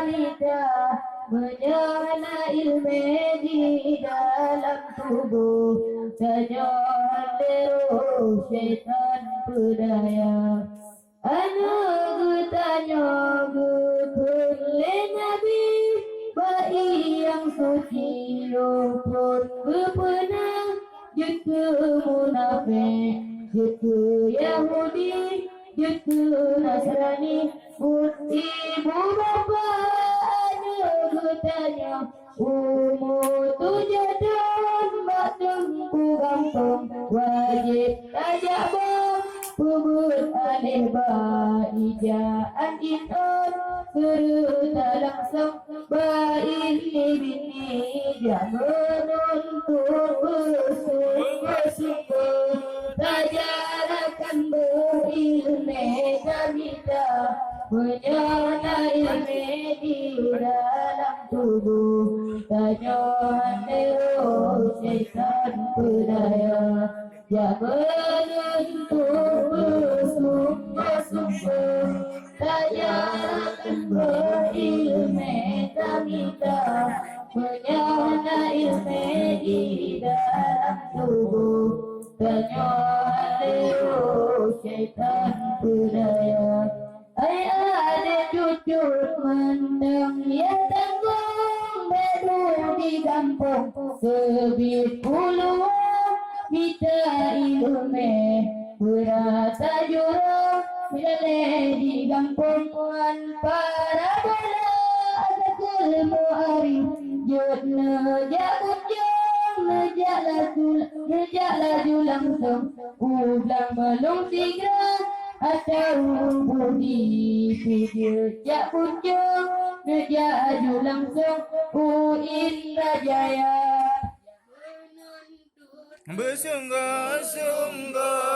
lidah menyana ilmu di dalam tubuh Tajohan deru syaitan berdaya Anak tanya kulle Nabi Bayi yang suci luput berpenang Jika munafik Jika Yahudi Jika Nasrani Ibu bapa Anak tanya umur tujuh tahun Mak tengku gampang Wajib tajak bom Pubut alih baijaan inun Serta langsung baili bini Dia menuntut bersungguh-sungguh Tajarakan berilmu kamita Menyana ilmu di dalam tubuh Tajohan deru syaitan berdaya Ya menuntut bersungguh-sungguh Tajarakan berilmu kamita Menyana ilmu di dalam tubuh Tajohan deru syaitan berdaya Ay ada cucu mendang ya tanggung Bedu di kampung sebit puluhan Kita ilmu berasa jurang Bila di kampung para bola Ada kelmu hari Jod nejak ujung Nejak laju langsung Ulang belum tiga Atau budi video jak kunjung Nejak aju langsung Indra Jaya Bersungguh-sungguh